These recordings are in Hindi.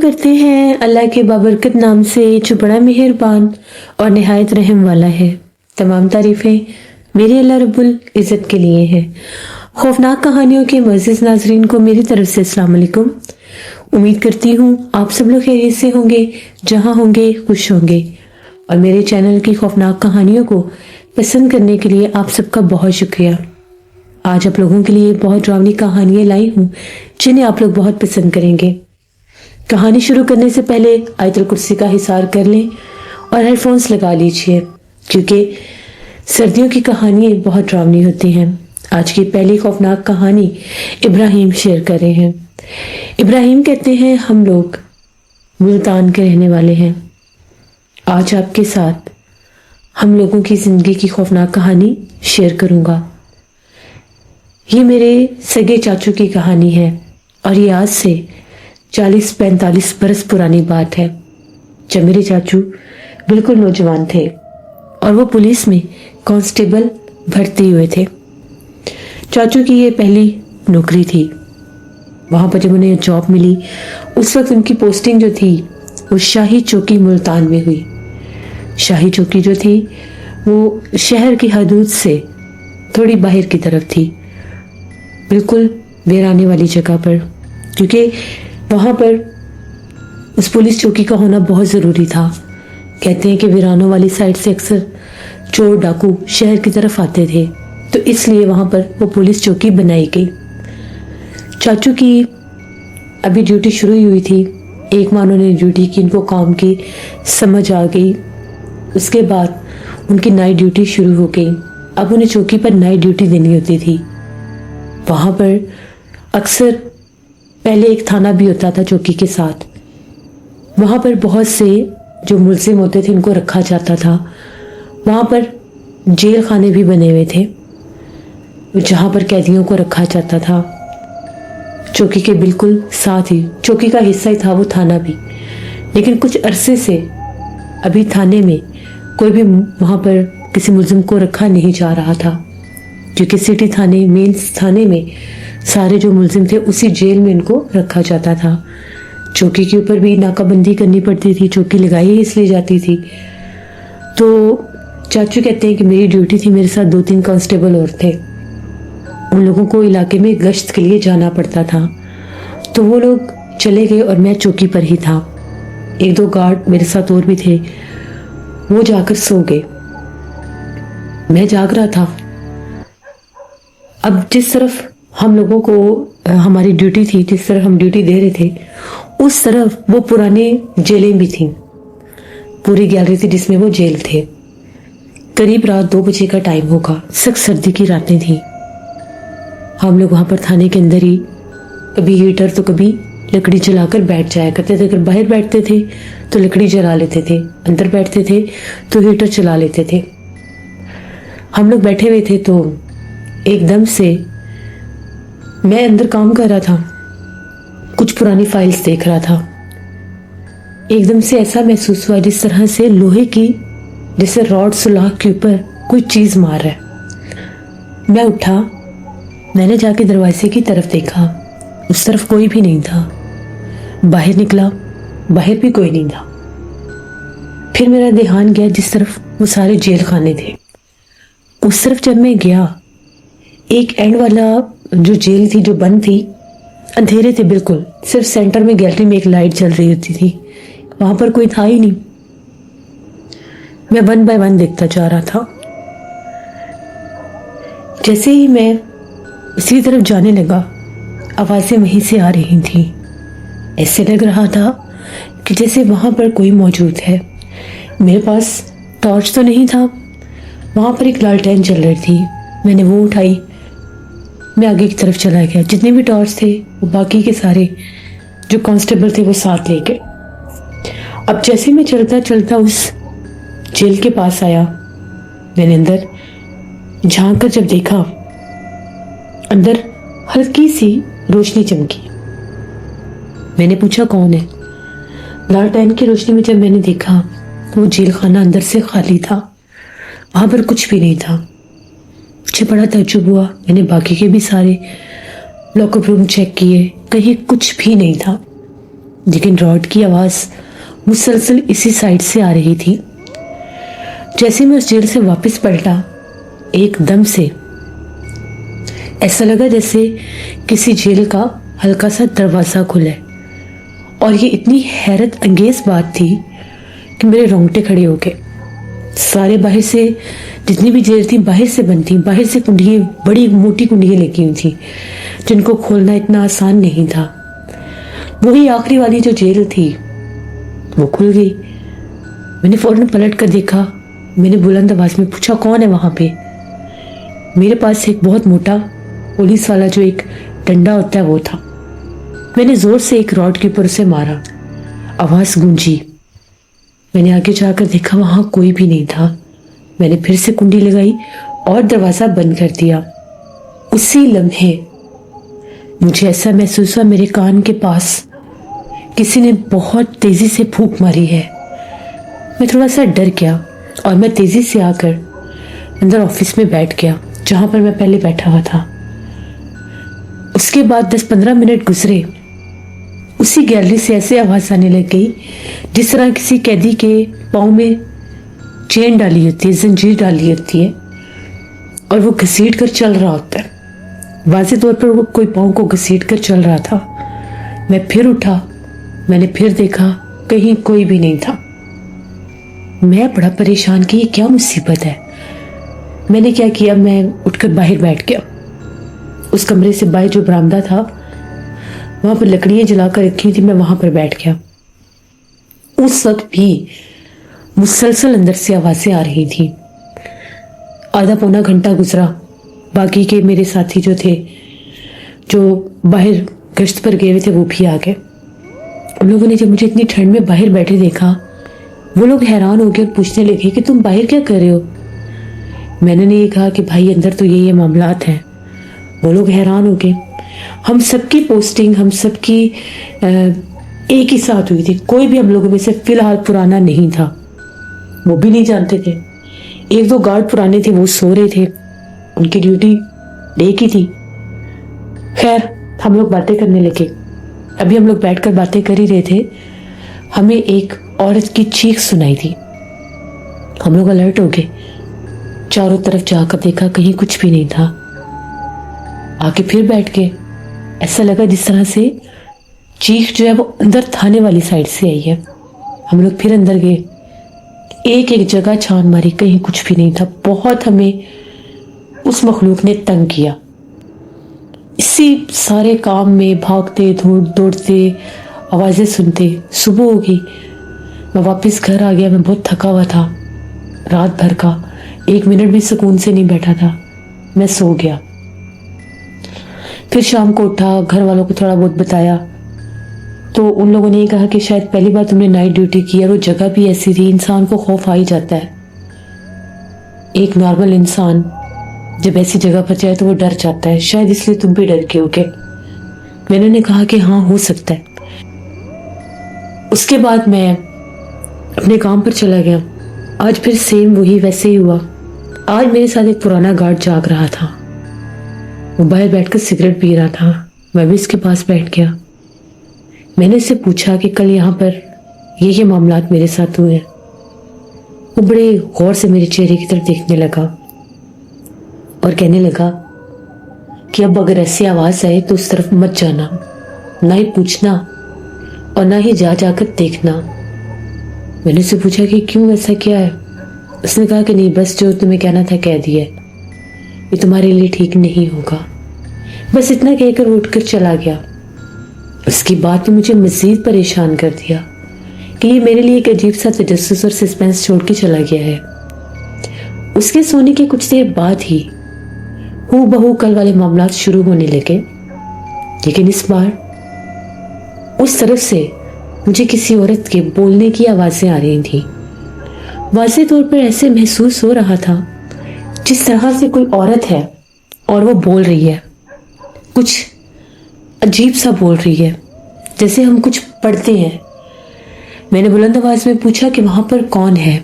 करते हैं अल्लाह के बाबरकत नाम से जो बड़ा मेहरबान और निहायत रहम वाला है। तमाम तारीफ़ें मेरे अल्लाह रब्बुल इज़्ज़त के लिए हैं। खौफनाक कहानियों के मुअज़्ज़िज़ नाज़रीन को मेरी तरफ से अस्सलाम वालेकुम। उम्मीद करती हूँ आप सब लोग खैरियत से होंगे, जहाँ होंगे खुश होंगे। और मेरे चैनल की खौफनाक कहानियों को पसंद करने के लिए आप सबका बहुत शुक्रिया। आज आप लोगों के लिए बहुत डरावनी कहानियाँ लाई हूँ जिन्हें आप लोग बहुत पसंद करेंगे। कहानी शुरू करने से पहले आयतुल कुर्सी का हिसार कर लें और हेडफोन्स लगा लीजिए, क्योंकि सर्दियों की कहानियाँ बहुत डरावनी होती हैं। आज की पहली खौफनाक कहानी इब्राहिम शेयर कर रहे हैं। इब्राहिम कहते हैं, हम लोग मुल्तान के रहने वाले हैं। आज आपके साथ हम लोगों की ज़िंदगी की खौफनाक कहानी शेयर करूँगा। ये मेरे सगे चाचू की कहानी है और ये आज से 40-45 बरस पुरानी बात है, जब मेरे चाचू बिल्कुल नौजवान थे और वो पुलिस में कांस्टेबल भर्ती हुए थे। चाचू की ये पहली नौकरी थी। वहाँ पर जब उन्हें जॉब मिली, उस वक्त उनकी पोस्टिंग जो थी वो शाही चौकी मुल्तान में हुई। शाही चौकी जो थी वो शहर की हदूद से थोड़ी बाहर की तरफ थी, बिल्कुल वीराने वाली जगह पर, क्योंकि वहाँ पर उस पुलिस चौकी का होना बहुत ज़रूरी था। कहते हैं कि वीरानों वाली साइड से अक्सर चोर डाकू शहर की तरफ आते थे, तो इसलिए वहाँ पर वो पुलिस चौकी बनाई गई। चाचू की अभी ड्यूटी शुरू ही हुई थी। एक माह उन्होंने ड्यूटी की, इनको काम की समझ आ गई। उसके बाद उनकी नाइट ड्यूटी शुरू हो गई। अब उन्हें चौकी पर नाइट ड्यूटी देनी होती थी। वहाँ पर अक्सर पहले एक थाना भी होता था चौकी के साथ। वहाँ पर बहुत से जो मुल्जिम होते थे उनको रखा जाता था। वहाँ पर जेल खाने भी बने हुए थे जहाँ पर कैदियों को रखा जाता था। चौकी के बिल्कुल साथ ही चौकी का हिस्सा ही था वो थाना भी। लेकिन कुछ अरसे से अभी थाने में कोई भी वहाँ पर किसी मुल्जिम को रखा नहीं जा रहा था, क्योंकि सिटी थाने मेन थाने में सारे जो मुल्जिम थे उसी जेल में उनको रखा जाता था। चौकी के ऊपर भी नाकाबंदी करनी पड़ती थी, चौकी लगाई ही इसलिए जाती थी। तो चाचू कहते हैं कि मेरी ड्यूटी थी, मेरे साथ 2-3 कांस्टेबल और थे। उन लोगों को इलाके में गश्त के लिए जाना पड़ता था, तो वो लोग चले गए और मैं चौकी पर ही था। 1-2 गार्ड मेरे साथ और भी थे, वो जाकर सो गए। मैं जाग रहा था। अब जिस तरफ हम लोगों को हमारी ड्यूटी थी, जिस तरफ हम ड्यूटी दे रहे थे, उस तरफ वो पुराने जेलें भी थीं। पूरी गैलरी थी जिसमें वो जेल थे। करीब रात 2 बजे का टाइम होगा, सख्त सर्दी की रातें थी। हम लोग वहाँ पर थाने के अंदर ही कभी हीटर तो कभी लकड़ी जलाकर बैठ जाया करते थे। अगर बाहर बैठते थे तो लकड़ी जला लेते थे, अंदर बैठते थे तो हीटर चला लेते थे। हम लोग बैठे हुए थे तो एकदम से मैं अंदर काम कर रहा था, कुछ पुरानी फाइल्स देख रहा था। एकदम से ऐसा महसूस हुआ जिस तरह से लोहे की जैसे रॉड सुलाख के ऊपर कोई चीज मार रहा है। मैं उठा, मैंने जाके दरवाजे की तरफ देखा, उस तरफ कोई भी नहीं था। बाहर निकला, बाहर भी कोई नहीं था। फिर मेरा ध्यान गया जिस तरफ वो सारे जेल खाने थे, उस तरफ जब मैं गया, एक एंड वाला जो जेल थी जो बंद थी, अंधेरे थे बिल्कुल, सिर्फ सेंटर में गैलरी में एक लाइट जल रही होती थी, वहां पर कोई था ही नहीं। मैं 1 बाय 1 देखता जा रहा था। जैसे ही मैं उसी तरफ जाने लगा, आवाजें वहीं से आ रही थी। ऐसे लग रहा था कि जैसे वहां पर कोई मौजूद है। मेरे पास टॉर्च तो नहीं था, वहां पर एक लालटेन जल रही थी। मैंने वो उठाई, मैं आगे की तरफ चला गया। जितने भी टॉर्च थे वो बाकी के सारे जो कांस्टेबल थे वो साथ ले गए। अब जैसे मैं चलता चलता उस जेल के पास आया, मैंने अंदर झांक कर जब देखा, अंदर हल्की सी रोशनी चमकी। मैंने पूछा कौन है। लालटेन की रोशनी में जब मैंने देखा वो जेल खाना अंदर से खाली था, वहां पर कुछ भी नहीं था। मुझे बड़ा ताज्जुब हुआ। मैंने बाकी के भी सारे लॉकअप रूम चेक किए, कहीं कुछ भी नहीं था। लेकिन रॉड की आवाज मुसलसल इसी साइड से आ रही थी। जैसे मैं उस जेल से वापस पलटा, एकदम से ऐसा लगा जैसे किसी जेल का हल्का सा दरवाजा खुला है। और ये इतनी हैरत अंगेज बात थी कि मेरे रोंगटे खड़े हो गए। सारे बाहर से जितनी भी जेल थी बाहर से बंद थी, बाहर से कुंडियाँ, बड़ी मोटी कुंडियाँ लगी हुई थी जिनको खोलना इतना आसान नहीं था। वही आखिरी वाली जो जेल थी वो खुल गई। मैंने फौरन पलट कर देखा। मैंने बुलंद आवाज में पूछा, कौन है वहां पे? मेरे पास एक बहुत मोटा पुलिस वाला जो एक डंडा होता है वो था। मैंने जोर से एक रॉड के ऊपर से मारा, आवाज गूंजी। मैंने आगे जाकर देखा, वहां कोई भी नहीं था। मैंने फिर से कुंडी लगाई और दरवाजा बंद कर दिया। उसी लम्हे मुझे ऐसा महसूस हुआ मेरे कान के पास किसी ने बहुत तेजी से फूंक मारी है। मैं थोड़ा सा डर गया और मैं तेजी से आकर अंदर ऑफिस में बैठ गया जहां पर मैं पहले बैठा हुआ था। उसके बाद 10-15 मिनट गुजरे। उसी गैलरी से ऐसे आवाज आने लग गई जिस तरह किसी कैदी के पाँव में चेन डाली होती है, जंजीर डाली होती है और वो घसीट कर चल रहा होता है। वाज़े तौर पर वो कोई पाँव को घसीट कर चल रहा था। मैं फिर उठा, मैंने फिर देखा, कहीं कोई भी नहीं था। मैं बड़ा परेशान कि ये क्या मुसीबत है। मैंने क्या किया, मैं उठकर बाहर बैठ गया। उस कमरे से बाहर जो बरामदा था वहां पर लकड़ियां जलाकर रखी थी, मैं वहां पर बैठ गया। उस वक्त भी मुसलसल अंदर से आवाजें आ रही थी। आधा पौना घंटा गुजरा। बाकी के मेरे साथी जो थे, जो बाहर गश्त पर गए हुए थे, वो भी आ गए। उन लोगों ने जब मुझे इतनी ठंड में बाहर बैठे देखा, वो लोग हैरान हो गए और पूछने लगे कि तुम बाहर क्या कर रहे हो। मैंने नहीं कहा कि भाई अंदर तो ये मामलात हैं। वो लोग हैरान हो गए। हम सबकी पोस्टिंग, हम सबकी एक ही साथ हुई थी। कोई भी हम लोगों में से फिलहाल पुराना नहीं था, वो भी नहीं जानते थे। 1-2 गार्ड पुराने थे, वो सो रहे थे, उनकी ड्यूटी डे की थी। खैर हम लोग बातें करने लगे। अभी हम लोग बैठकर बातें कर ही रहे थे, हमें एक औरत की चीख सुनाई दी। हम लोग अलर्ट हो गए, चारों तरफ जाकर देखा, कहीं कुछ भी नहीं था। आके फिर बैठ गए। ऐसा लगा जिस तरह से चीख जो है वो अंदर थाने वाली साइड से आई है। हम लोग फिर अंदर गए, एक एक जगह छान मारी, कहीं कुछ भी नहीं था। बहुत हमें उस मखलूक ने तंग किया। इसी सारे काम में भागते दौड़ते आवाजें सुनते सुबह हो गई। मैं वापस घर आ गया। मैं बहुत थका हुआ था, रात भर का 1 मिनट भी सुकून से नहीं बैठा था। मैं सो गया। फिर शाम को उठा, घर वालों को थोड़ा बहुत बताया तो उन लोगों ने ये कहा कि शायद पहली बार तुमने नाइट ड्यूटी की है, वो जगह भी ऐसी थी, इंसान को खौफ आ ही जाता है। एक नॉर्मल इंसान जब ऐसी जगह पर जाए तो वो डर जाता है, शायद इसलिए तुम भी डर गए होगे। मैंने कहा कि हाँ हो सकता है। उसके बाद मैं अपने काम पर चला गया। आज फिर सेम वही वैसे ही हुआ। आज मेरे साथ एक पुराना गार्ड जाग रहा था, वो बाहर बैठकर सिगरेट पी रहा था। मैं भी इसके पास बैठ गया। मैंने इससे पूछा कि कल यहाँ पर ये मामलात मेरे साथ हुए हैं। वो बड़े गौर से मेरे चेहरे की तरफ देखने लगा और कहने लगा कि अब अगर ऐसी आवाज आए तो उस तरफ मत जाना, ना ही पूछना और ना ही जाकर देखना। मैंने उससे पूछा कि क्यों, ऐसा क्या है? उसने कहा कि नहीं, बस जो तुम्हें कहना था कह दिया, ये तुम्हारे लिए ठीक नहीं होगा। बस इतना कहकर उठकर चला गया। उसकी बात ने मुझे मजीद परेशान कर दिया कि ये मेरे लिए एक अजीब सा तजस्सुस और सस्पेंस छोड़ के चला गया है। उसके सोने के कुछ देर बाद ही हूबहू कल वाले मामलात शुरू होने लगे, लेकिन इस बार उस तरफ से मुझे किसी औरत के बोलने की आवाजें आ रही थी। वाज़े तौर पर ऐसे महसूस हो रहा था जिस तरह से कोई औरत है और वो बोल रही है, कुछ अजीब सा बोल रही है, जैसे हम कुछ पढ़ते हैं। मैंने बुलंद आवाज में पूछा कि वहां पर कौन है।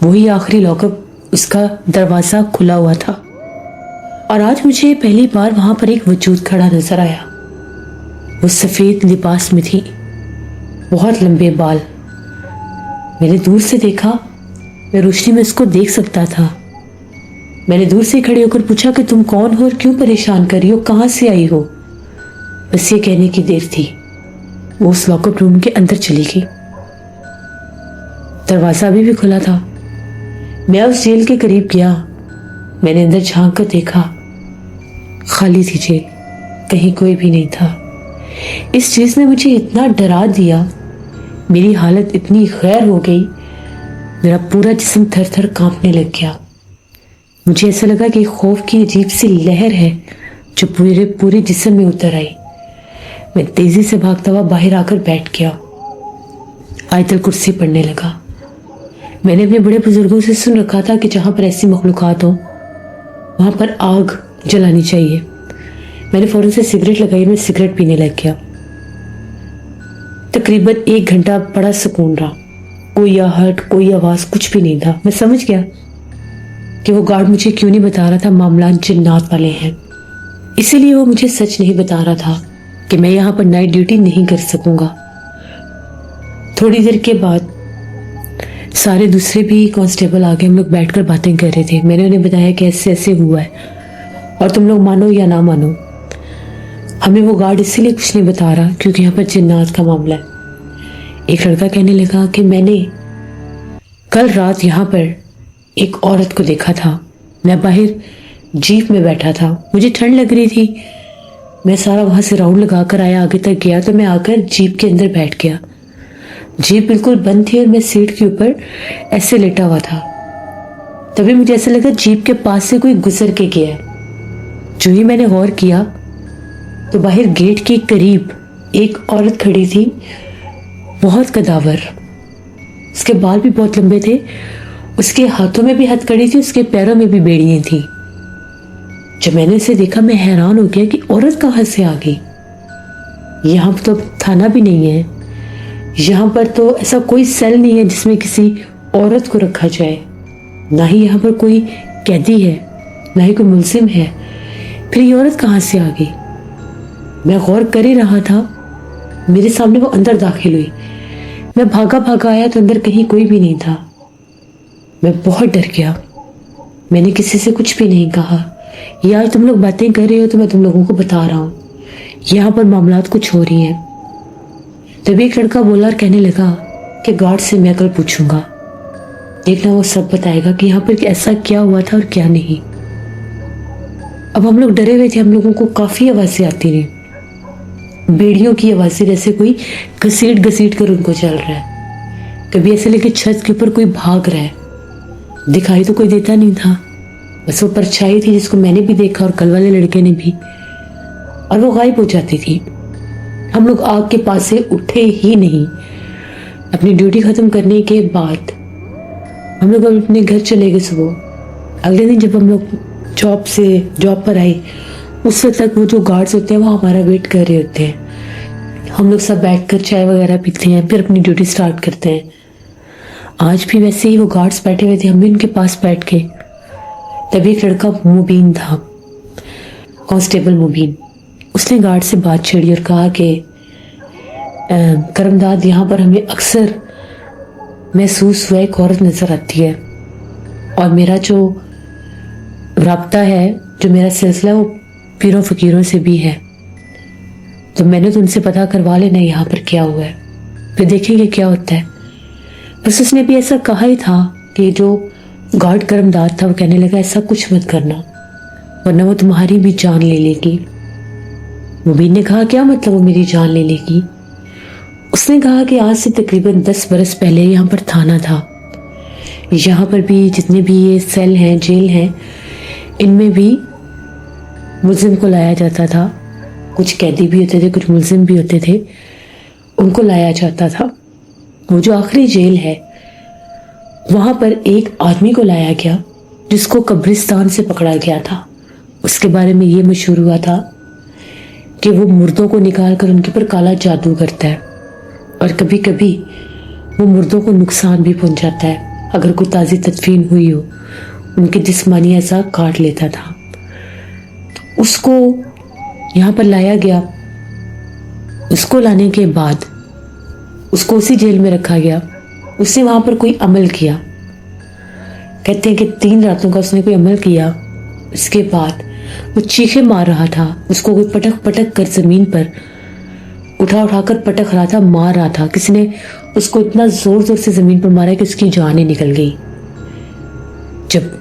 वही आखिरी लॉकअप, उसका दरवाजा खुला हुआ था और आज मुझे पहली बार वहां पर एक वजूद खड़ा नजर आया। वो सफेद लिबास में थी, बहुत लंबे बाल। मैंने दूर से देखा, मैं रोशनी में उसको देख सकता था। मैंने दूर से खड़े होकर पूछा कि तुम कौन हो और क्यों परेशान कर रही हो, कहाँ से आई हो। बस ये कहने की देर थी, वो उस लॉकअप रूम के अंदर चली गई। दरवाजा अभी भी खुला था। मैं उस जेल के करीब गया। मैंने अंदर झांक कर देखा, खाली थी जेल, कहीं कोई भी नहीं था। इस चीज ने मुझे इतना डरा दिया, मेरी हालत इतनी गैर हो गई, मेरा पूरा जिस्म थर थर कांपने लग गया। मुझे ऐसा लगा कि खौफ की अजीब सी लहर है जो पूरे जिस्म में उतर आई। मैं तेजी से भागता हुआ बाहर आकर बैठ गया, आयतल कुर्सी पढ़ने लगा। मैंने अपने बड़े बुजुर्गों से सुन रखा था कि जहां पर ऐसी मखलूकात हो वहां पर आग जलानी चाहिए। मैंने फौरन से सिगरेट लगाई, मैं सिगरेट पीने लग गया। तकरीबन 1 घंटा बड़ा सुकून रहा, कोई आहट, कोई आवाज, कुछ भी नहीं था। मैं समझ गया कि वो गार्ड मुझे क्यों नहीं बता रहा था मामला जिन्नात वाले हैं। इसीलिए वो मुझे सच नहीं बता रहा था कि मैं यहाँ पर नाइट ड्यूटी नहीं कर सकूंगा। थोड़ी देर के बाद सारे दूसरे भी कांस्टेबल आ गए। हम लोग बैठकर बातें कर रहे थे। मैंने उन्हें बताया कि ऐसे ऐसे हुआ है और तुम लोग मानो या ना मानो, हमें वो गार्ड इसीलिए कुछ नहीं बता रहा क्योंकि यहाँ पर जिन्नात का मामला है। एक लड़का कहने लगा कि मैंने कल रात यहाँ पर एक औरत को देखा था। मैं बाहर जीप में बैठा था, मुझे ठंड लग रही थी। मैं सारा वहां से राउंड लगा कर आया, आगे तक गया तो मैं आकर जीप के अंदर बैठ गया। जीप बिल्कुल बंद थी और मैं सीट के ऊपर ऐसे लेटा हुआ था। तभी मुझे ऐसा लगा जीप के पास से कोई गुजर के गया है। जो ही मैंने गौर किया तो बाहर गेट के करीब एक औरत खड़ी थी, बहुत कदावर, उसके बाल भी बहुत लंबे थे, उसके हाथों में भी हथकड़ी थी, उसके पैरों में भी बेड़ियां थी। जब मैंने इसे देखा मैं हैरान हो गया कि औरत कहाँ से आ गई। यहाँ तो थाना भी नहीं है, यहाँ पर तो ऐसा कोई सेल नहीं है जिसमें किसी औरत को रखा जाए, ना ही यहाँ पर कोई कैदी है, ना ही कोई मुलजिम है। फिर ये औरत कहाँ से आ गई। मैं गौर कर ही रहा था, मेरे सामने वो अंदर दाखिल हुई। मैं भागा भागा आया तो अंदर कहीं कोई भी नहीं था। मैं बहुत डर गया। मैंने किसी से कुछ भी नहीं कहा। यार तुम लोग बातें कर रहे हो तो मैं तुम लोगों को बता रहा हूँ, यहाँ पर मामलात कुछ हो रही हैं। तभी एक लड़का बोला और कहने लगा कि गार्ड से मैं कल पूछूंगा, देखना वो सब बताएगा कि यहाँ पर ऐसा क्या हुआ था और क्या नहीं। अब हम लोग डरे हुए थे, हम लोगों को काफी आवाजें आती रही, बेड़ियों की आवाजें, जैसे कोई घसीट घसीट कर उनको चल रहा है। कभी ऐसे लेके छत के ऊपर कोई भाग रहा है, दिखाई तो कोई देता नहीं था, बस वो परछाई थी जिसको मैंने भी देखा और कल वाले लड़के ने भी, और वो गायब हो जाती थी। हम लोग आग के पास से उठे ही नहीं। अपनी ड्यूटी खत्म करने के बाद हम लोग अपने घर चले गए सुबह। अगले दिन जब हम लोग जॉब पर आए, उस वक्त तक वो जो गार्ड्स होते हैं वो हमारा वेट कर रहे होते हैं। हम लोग सब बैठकर चाय वगैरह पीते हैं, फिर अपनी ड्यूटी स्टार्ट करते हैं। आज भी वैसे ही वो गार्ड्स बैठे हुए थे, हम भी उनके पास बैठ के। तभी एक लड़का मुबीन था, कांस्टेबल मुबीन, उसने गार्ड से बात छेड़ी और कहा कि करमदाद, यहाँ पर हमें अक्सर महसूस हुआ एक औरत नजर आती है और मेरा जो राब्ता है, जो मेरा सिलसिला, वो पीरों फकीरों से भी है। तो मैंने तो उनसे पता करवा लेना यहाँ पर क्या हुआ है, फिर देखेंगे क्या होता है। बस उसने भी ऐसा कहा ही था कि जो गार्ड करमदाद था वो कहने लगा ऐसा कुछ मत करना वरना वो तुम्हारी भी जान ले लेगी। मुबीन ने कहा क्या मतलब वो मेरी जान ले लेगी। उसने कहा कि आज से तकरीबन 10 बरस पहले यहाँ पर थाना था। यहाँ पर भी जितने भी ये सेल हैं, जेल हैं, इनमें भी मुल्जिम को लाया जाता था। कुछ कैदी भी होते थे, कुछ मुल्जिम भी होते थे, उनको लाया जाता था। वो जो आखिरी जेल है वहां पर एक आदमी को लाया गया जिसको कब्रिस्तान से पकड़ा गया था। उसके बारे में ये मशहूर हुआ था कि वो मुर्दों को निकाल कर उनके ऊपर काला जादू करता है और कभी कभी वो मुर्दों को नुकसान भी पहुंचाता है। अगर कोई ताज़ी तदफीन हुई हो, उनके जिस्मानी अज़ा काट लेता था। उसको यहाँ पर लाया गया। उसको लाने के बाद उसको उसी जेल में रखा गया। उसने वहां पर कोई अमल किया। कहते हैं कि 3 रातों का उसने कोई अमल किया। इसके बाद वो चीखे मार रहा था, उसको कोई पटक पटक कर जमीन पर उठा उठा कर पटक रहा था, मार रहा था। किसी ने उसको इतना जोर जोर से जमीन पर मारा कि उसकी जान ही निकल गई। जब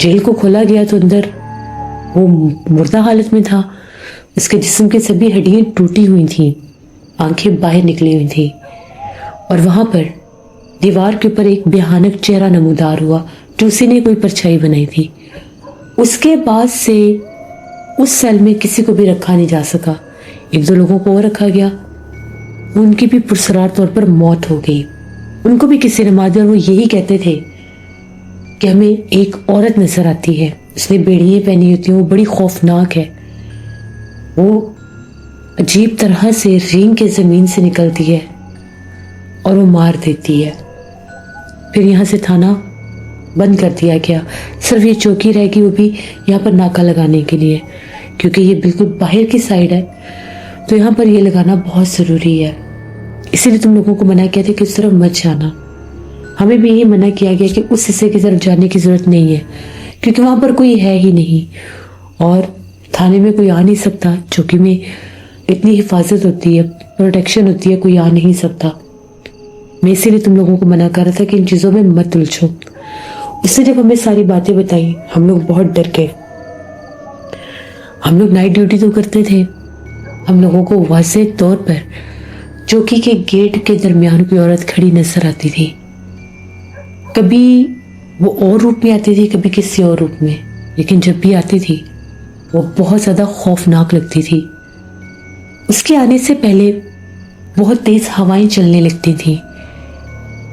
जेल को खोला गया तो अंदर वो मुर्दा हालत में था। उसके जिस्म की सभी हड्डियां टूटी हुई थी, आंखें बाहर निकली हुई थी। और वहां पर दीवार के ऊपर एक भयानक चेहरा नमूदार हुआ, जो उसी ने कोई परछाई बनाई थी। उसके बाद से उस सेल में किसी को भी रखा नहीं जा सका। 1-2 लोगों को और रखा गया, उनकी भी पुरसरार तौर पर मौत हो गई। उनको भी किसी ने मार दिया। और वो यही कहते थे कि हमें एक औरत नजर आती है, उसने बेड़ियां पहनी होती हैं, वो बड़ी खौफनाक है, वो अजीब तरह से रेंग के जमीन से निकलती है और वो मार देती है। फिर यहाँ से थाना बंद कर दिया गया। सिर्फ ये चौकी रहेगी, वो भी यहाँ पर नाका लगाने के लिए, क्योंकि ये बिल्कुल बाहर की साइड है, तो यहाँ पर ये लगाना बहुत ज़रूरी है। इसीलिए तुम लोगों को मना किया था कि उस तरफ मत जाना। हमें भी यही मना किया गया कि उस हिस्से की तरफ जाने की ज़रूरत नहीं है, क्योंकि वहाँ पर कोई है ही नहीं और थाने में कोई आ नहीं सकता। चौकी में इतनी हिफाजत होती है, प्रोटेक्शन होती है, कोई आ नहीं सकता। मैं इसीलिए तुम लोगों को मना कर रहा था कि इन चीज़ों में मत उलझो। उसने जब हमें सारी बातें बताई, हम लोग बहुत डर गए। हम लोग नाइट ड्यूटी तो करते थे, हम लोगों को वाज़ेह तौर पर चौकी के गेट के दरमियान कोई औरत खड़ी नजर आती थी। कभी वो और रूप में आती थी, कभी किसी और रूप में, लेकिन जब भी आती थी वो बहुत ज़्यादा खौफनाक लगती थी। उसके आने से पहले बहुत तेज हवाएं चलने लगती थी,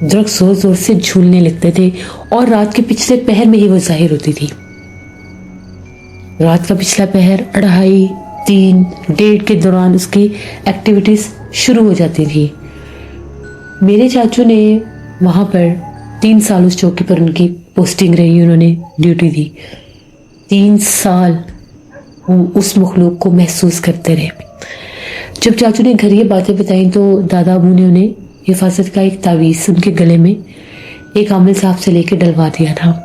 दरख्त जोर जोर से झूलने लगते थे और रात के पिछले पहर में ही वो जाहिर होती थी। रात का पिछला पहर 2:30, 3, 1:30 के दौरान उसकी एक्टिविटीज शुरू हो जाती थी। मेरे चाचू ने वहां पर 3 साल उस चौकी पर उनकी पोस्टिंग रही, उन्होंने ड्यूटी दी। 3 साल वो उस मखलूक को महसूस करते रहे। जब चाचू ने घर ये बातें बताई तो दादा अबू ने उन्हें हिफाजत का एक तावीज़ उनके गले में एक आमिल साहब से लेकर डलवा दिया था।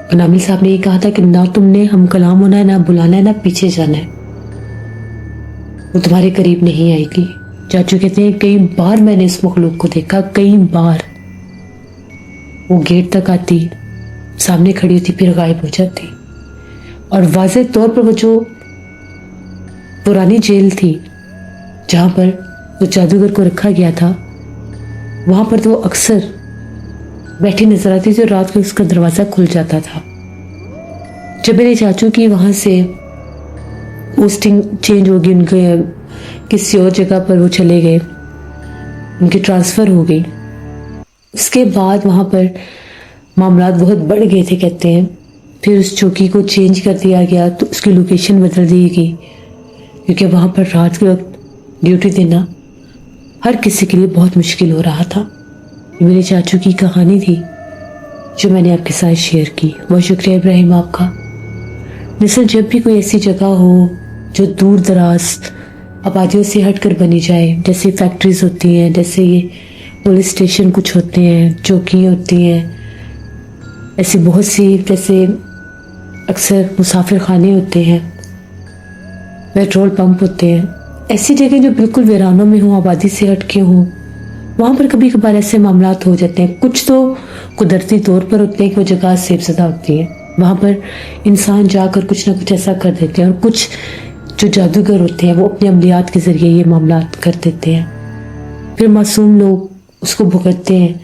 और आमिल साहब ने ये कहा था कि ना तुमने हम कलाम होना है, ना बुलाना है, ना पीछे जाना है, वो तुम्हारे करीब नहीं आएगी। चाचू कहते हैं कई बार मैंने इस मखलूक को देखा, कई बार वो गेट तक आती, सामने खड़ी होती, फिर गायब हो जाती। और वाज़ेह तौर पर वो जो पुरानी जेल थी जहाँ पर वो जादूगर को रखा गया था, वहाँ पर तो वो अक्सर बैठी नजर आती थी और रात को उसका दरवाज़ा खुल जाता था। जब मेरे चाचू की वहाँ से पोस्टिंग चेंज होगी, उनके किसी और जगह पर वो चले गए, उनकी ट्रांसफ़र हो गई, उसके बाद वहाँ पर मामलात बहुत बढ़ गए थे कहते हैं। फिर उस चौकी को चेंज कर दिया गया, तो उसकी लोकेशन बदल दी गई, क्योंकि वहाँ पर रात के वक्त ड्यूटी देना हर किसी के लिए बहुत मुश्किल हो रहा था। ये मेरे चाचू की कहानी थी जो मैंने आपके साथ शेयर की। बहुत शुक्रिया इब्राहिम आपका। दरअसल जब भी कोई ऐसी जगह हो जो दूर दराज आबादियों से हटकर बनी जाए, जैसे फैक्ट्रीज होती हैं, जैसे ये पुलिस स्टेशन कुछ होते हैं, चौकी होती हैं, ऐसी बहुत सी, जैसे अक्सर मुसाफिर खाने होते हैं, पेट्रोल पंप होते हैं, ऐसी जगह जो बिल्कुल वीरानों में हों, आबादी से हटके हों, वहाँ पर कभी कभार ऐसे मामलात हो जाते हैं। कुछ तो कुदरती तौर पर होते हैं कि वो जगह सेफज़दा होती है, वहाँ पर इंसान जाकर कुछ ना कुछ ऐसा कर देते हैं, और कुछ जो जादूगर होते हैं वो अपने अमलियात के ज़रिए ये मामलात कर देते हैं। फिर मासूम लोग उसको भुगतते हैं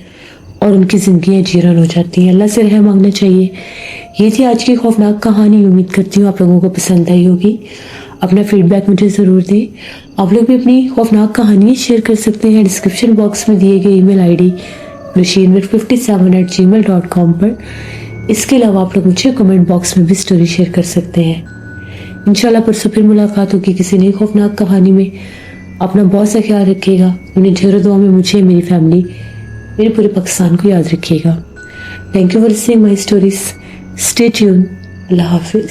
और उनकी ज़िंदगियाँ जीरन हो जाती हैं। अल्लाह से रहम मांगना चाहिए। ये थी आज की खौफनाक कहानी। उम्मीद करती हूँ आप लोगों को पसंद आई होगी। अपना फीडबैक मुझे ज़रूर दें। आप लोग भी अपनी खौफनाक कहानियाँ शेयर कर सकते हैं डिस्क्रिप्शन बॉक्स में दिए गए ईमेल आईडी lushinwith57@gmail.com पर। इसके अलावा आप लोग मुझे कमेंट बॉक्स में भी स्टोरी शेयर कर सकते हैं। इंशाल्लाह परसों फिर मुलाकात होगी किसी नई खौफनाक कहानी में। अपना बहुत सा ख्याल रखिएगा। अपनी ढेरों दुआ में मुझे, मेरी फैमिली, मेरे पूरे पाकिस्तान को याद रखिएगा। Thank you for listening my stories. Stay tune. अल्लाह हाफिज़।